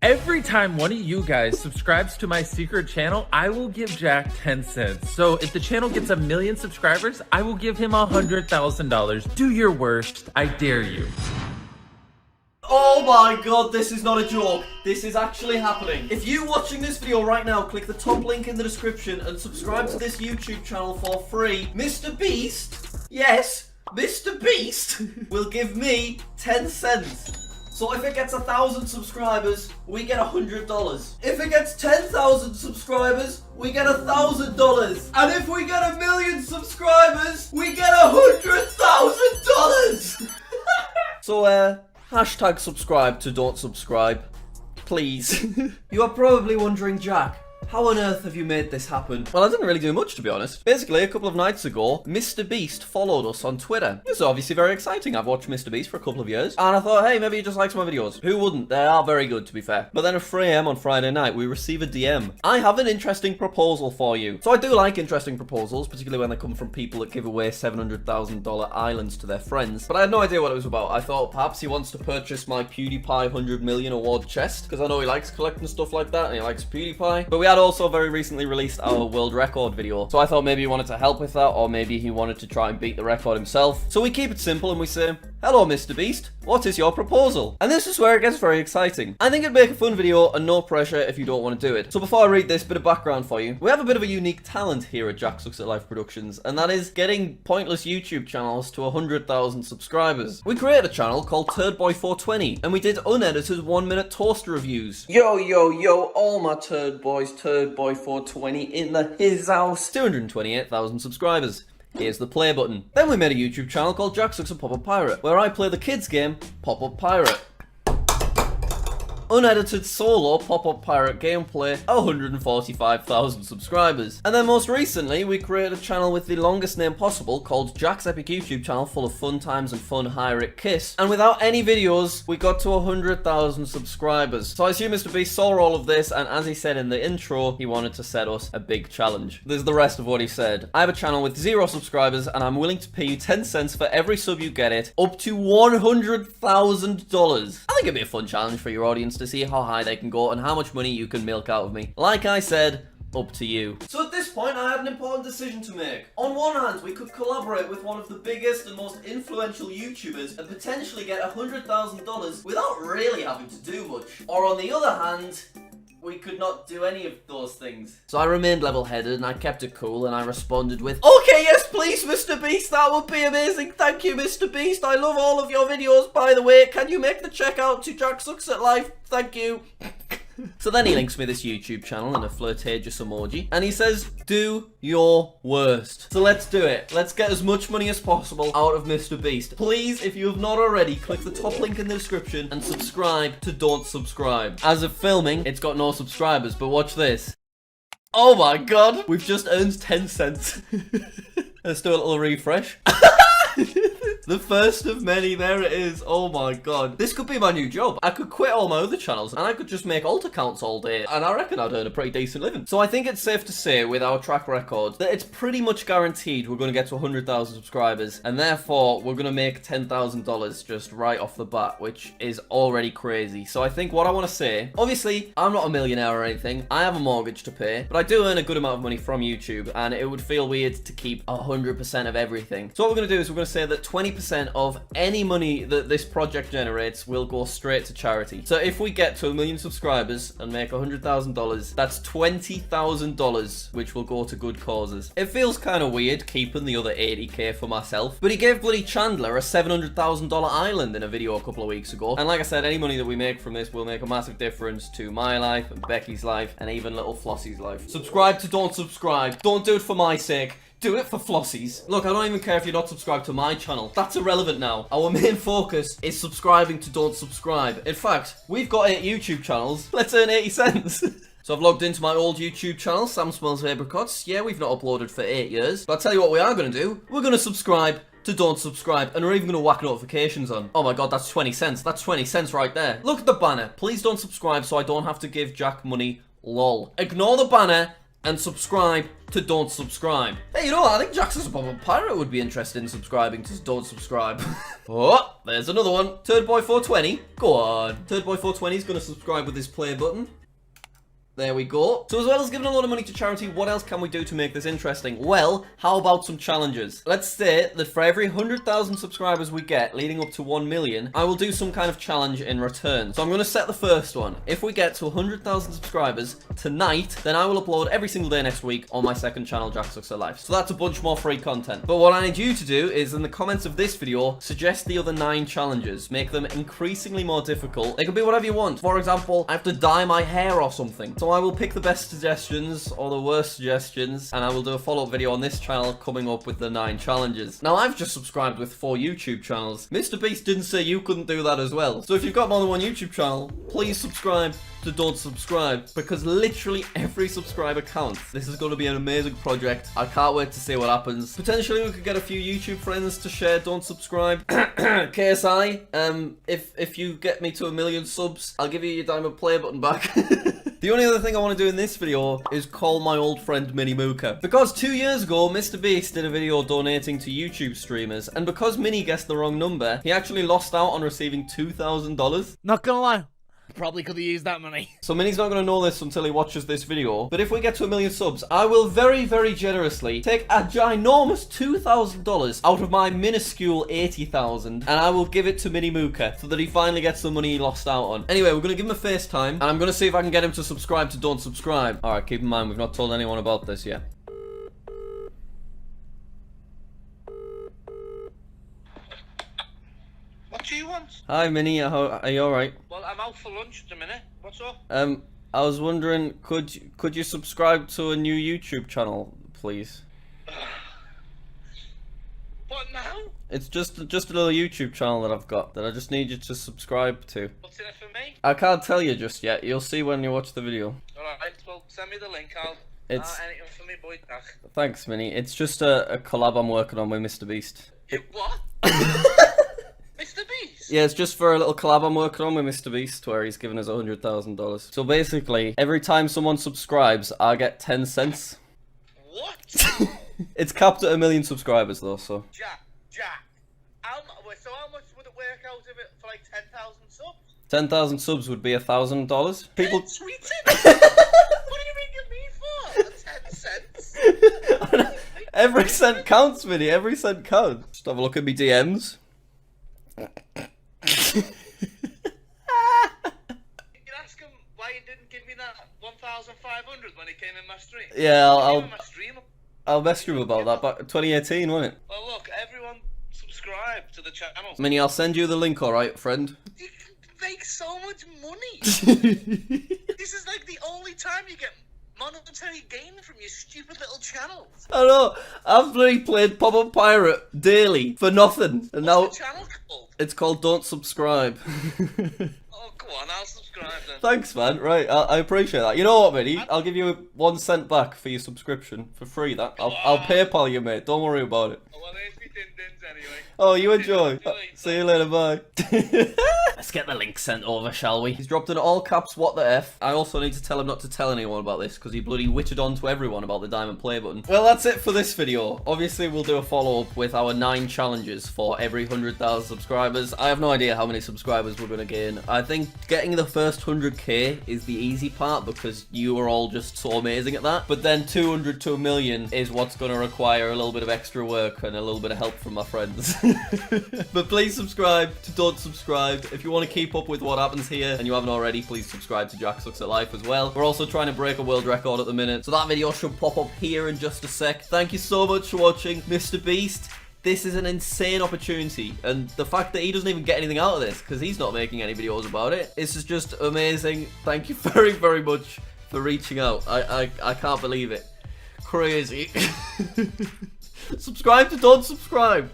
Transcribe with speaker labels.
Speaker 1: Every time one of you guys subscribes to my secret channel, I will give Jack 10 cents. So if the channel gets 1 million subscribers, I will give him $100,000. Do your worst. I dare you.
Speaker 2: Oh my god, this is not a joke. This is actually happening. If you're watching this video right now, click the top link in the description and subscribe to this YouTube channel for free. Mr. Beast, yes, Mr. Beast will give me 10 cents. So if it gets 1,000 subscribers, we get $100. If it gets 10,000 subscribers, we get $1,000. And if we get 1 million subscribers, we get $100,000. So, hashtag subscribe to don't subscribe, please. You are probably wondering, Jack, how on earth have you made this happen? Well, I didn't really do much, to be honest. Basically, a couple of nights ago, Mr. Beast followed us on Twitter. This is obviously very exciting. I've watched Mr. Beast for a couple of years, and I thought, hey, maybe he just likes my videos. Who wouldn't? They are very good, to be fair. But then at 3 AM on Friday night, we receive a DM. I have an interesting proposal for you. So I do like interesting proposals, particularly when they come from people that give away $700,000 islands to their friends. But I had no idea what it was about. I thought perhaps he wants to purchase my PewDiePie 100 million award chest, because I know he likes collecting stuff like that, and he likes PewDiePie. But we had also very recently released our world record video, so I thought maybe he wanted to help with that, or maybe he wanted to try and beat the record himself. So we keep it simple and we say, hello Mr. Beast, what is your proposal? And this is where it gets very exciting. I think it'd make a fun video and no pressure if you don't want to do it. So before I read this bit of background for you, we have a bit of a unique talent here at Jack Sucks at Life Productions, and that is getting pointless YouTube channels to 100,000 subscribers. We created a channel called TurdBoy420, and we did unedited 1-minute toaster reviews. Yo, yo, yo, all my turd boys, TurdBoy420 in his house. 228,000 subscribers. Here's the play button. Then we made a YouTube channel called Jack Sucks at Pop-Up Pirate, where I play the kids game Pop-Up Pirate. Unedited solo Pop-Up Pirate gameplay, 145,000 subscribers. And then most recently, we created a channel with the longest name possible called Jack's Epic YouTube Channel, full of fun times and fun high-rate kiss. And without any videos, we got to 100,000 subscribers. So I assume Mr. Beast saw all of this, and as he said in the intro, he wanted to set us a big challenge. This is the rest of what he said. I have a channel with 0 subscribers, and I'm willing to pay you 10 cents for every sub you get it, up to $100,000. I think it'd be a fun challenge for your audience to see how high they can go and how much money you can milk out of me. Like I said, up to you. So at this point, I had an important decision to make. On one hand, we could collaborate with one of the biggest and most influential YouTubers and potentially get $100,000 without really having to do much. Or on the other hand, we could not do any of those things. So I remained level-headed and I kept it cool and I responded with, okay, yes please Mr. Beast, that would be amazing. Thank you Mr. Beast, I love all of your videos by the way. Can you make the checkout to Jack Sucks at Life? Thank you. So then he links me this YouTube channel in a flirtatious emoji, and he says, do your worst. So let's do it. Let's get as much money as possible out of Mr. Beast. Please, if you have not already, click the top link in the description and subscribe to Don't Subscribe. As of filming, it's got no subscribers, but watch this. Oh my god, we've just earned 10 cents. Let's do a little refresh. The first of many, there it is. Oh my god. This could be my new job. I could quit all my other channels and I could just make alt accounts all day, and I reckon I'd earn a pretty decent living. So I think it's safe to say, with our track record, that it's pretty much guaranteed we're going to get to 100,000 subscribers, and therefore we're going to make $10,000 just right off the bat, which is already crazy. So I think what I want to say, obviously, I'm not a millionaire or anything. I have a mortgage to pay, but I do earn a good amount of money from YouTube, and it would feel weird to keep 100% of everything. So what we're going to do is we're going to say that 20% of any money that this project generates will go straight to charity. So if we get to 1 million subscribers and make $100,000, that's $20,000, which will go to good causes. It feels kind of weird keeping the other 80k for myself, but he gave bloody Chandler a $700,000 island in a video a couple of weeks ago. And like I said, any money that we make from this will make a massive difference to my life and Becky's life and even little Flossie's life. Subscribe to Don't Subscribe. Don't do it for my sake. Do it for Flossies. Look, I don't even care if you're not subscribed to my channel. That's irrelevant now. Our main focus is subscribing to Don't Subscribe. In fact, we've got 8 YouTube channels. Let's earn 80 cents. So I've logged into my old YouTube channel, Sam Smells Apricots. Yeah, we've not uploaded for 8 years. But I'll tell you what we are going to do. We're going to subscribe to Don't Subscribe, and we're even going to whack notifications on. Oh my god, that's 20 cents. That's 20 cents right there. Look at the banner. Please don't subscribe so I don't have to give Jack money. Lol. Ignore the banner. and subscribe to Don't Subscribe. Hey, you know what? I think Jackson's Pop-Up Pirate would be interested in subscribing to Don't Subscribe. Oh, there's another one. TurdBoy420, go on. TurdBoy420 is going to subscribe with his play button. There we go. So as well as giving a lot of money to charity, what else can we do to make this interesting? Well, how about some challenges? Let's say that for every 100,000 subscribers we get, leading up to 1 million, I will do some kind of challenge in return. So I'm going to set the first one. If we get to 100,000 subscribers tonight, then I will upload every single day next week on my second channel, Jack Sucks at Life. So that's a bunch more free content. But what I need you to do is, in the comments of this video, suggest the other 9 challenges. Make them increasingly more difficult. They can be whatever you want. For example, I have to dye my hair or something. So I will pick the best suggestions or the worst suggestions, and I will do a follow-up video on this channel coming up with the 9 challenges. Now, I've just subscribed with 4 YouTube channels. Mr. Beast didn't say you couldn't do that as well. So if you've got more than 1 YouTube channel, please subscribe to Don't Subscribe, because literally every subscriber counts. This is going to be an amazing project. I can't wait to see what happens. Potentially we could get a few YouTube friends to share Don't Subscribe. KSI, if you get me to 1 million subs, I'll give you your diamond play button back. The only other thing I want to do in this video is call my old friend Mini Mooka. Because 2 years ago, Mr. Beast did a video donating to YouTube streamers, and because Mini guessed the wrong number, he actually lost out on receiving $2,000.
Speaker 3: Not gonna lie, probably could have used that money.
Speaker 2: So Mini's not going to know this until he watches this video, but if we get to 1 million subs, I will very, very generously take a ginormous $2,000 out of my minuscule $80,000, and I will give it to Mini Mooka so that he finally gets the money he lost out on. Anyway, we're going to give him a FaceTime, and I'm going to see if I can get him to subscribe to Don't Subscribe. Alright, keep in mind, we've not told anyone about this yet.
Speaker 4: What do you want?
Speaker 2: Hi Mini, are you alright?
Speaker 4: Well, I'm out for lunch at the minute. What's up?
Speaker 2: I was wondering, could you subscribe to a new YouTube channel, please?
Speaker 4: What now?
Speaker 2: It's just a little YouTube channel that I've got that I just need you to subscribe to.
Speaker 4: What's in it for me?
Speaker 2: I can't tell you just yet. You'll see when you watch the video.
Speaker 4: Alright, well, send me the link. I'll...
Speaker 2: It's
Speaker 4: anything for me, boy.
Speaker 2: thanks, Mini. It's just a collab I'm working on with Mr. Beast.
Speaker 4: You what? Mr. Beast?
Speaker 2: Yeah, it's just for a little collab I'm working on with Mr. Beast where he's giving us $100,000. So basically, every time someone subscribes, I get 10 cents.
Speaker 4: What?
Speaker 2: It's capped at 1 million subscribers though, so.
Speaker 4: Jack. So how much would it work out of it for like 10,000 subs?
Speaker 2: 10,000 subs would be $1,000. People.
Speaker 4: Sweet. What are you ringing me for? 10 cents?
Speaker 2: Every cent counts, Mini. Every cent counts. Just have a look at me DMs.
Speaker 4: You can ask him why he didn't give me that 1,500 when he came in my stream.
Speaker 2: Yeah,
Speaker 4: I'll
Speaker 2: I'll mess you about that. But 2018, wasn't it?
Speaker 4: Well, look, everyone subscribe to the channel.
Speaker 2: Mini, I'll send you the link, alright, friend?
Speaker 4: You can make so much money. This is like the only time you get monetary gain from your stupid little channels.
Speaker 2: I know. I've bloody played Pop-Up Pirate daily for nothing. And now
Speaker 4: What's the channel called?
Speaker 2: it's called Don't Subscribe.
Speaker 4: Oh, go on, I'll subscribe then.
Speaker 2: Thanks, man. Right, I appreciate that. You know what, Mini? I'll give you 1 cent back for your subscription for free. That I'll PayPal you, mate. Don't worry about it.
Speaker 4: Oh, well, there's me din-dins anyway.
Speaker 2: Oh, you enjoy.
Speaker 4: See you later.
Speaker 2: See you later, bye. Let's get the link sent over, shall we? He's dropped in all caps, what the F. I also need to tell him not to tell anyone about this, because he bloody wittered on to everyone about the diamond play button. Well, that's it for this video. Obviously, we'll do a follow-up with our 9 challenges for every 100,000 subscribers. I have no idea how many subscribers we're going to gain. I think getting the first 100k is the easy part, because you are all just so amazing at that. But then 200 to 1 million is what's going to require a little bit of extra work and a little bit of help from my friends. But please subscribe to Don't Subscribe. If you want to keep up with what happens here and you haven't already, please subscribe to Jack Sucks at Life as well. We're also trying to break a world record at the minute, so that video should pop up here in just a sec. Thank you so much for watching, Mr. Beast. This is an insane opportunity, and the fact that he doesn't even get anything out of this because he's not making any videos about it, this is just amazing. Thank you very, very much for reaching out. I can't believe it. Crazy. Subscribe to Don't Subscribe.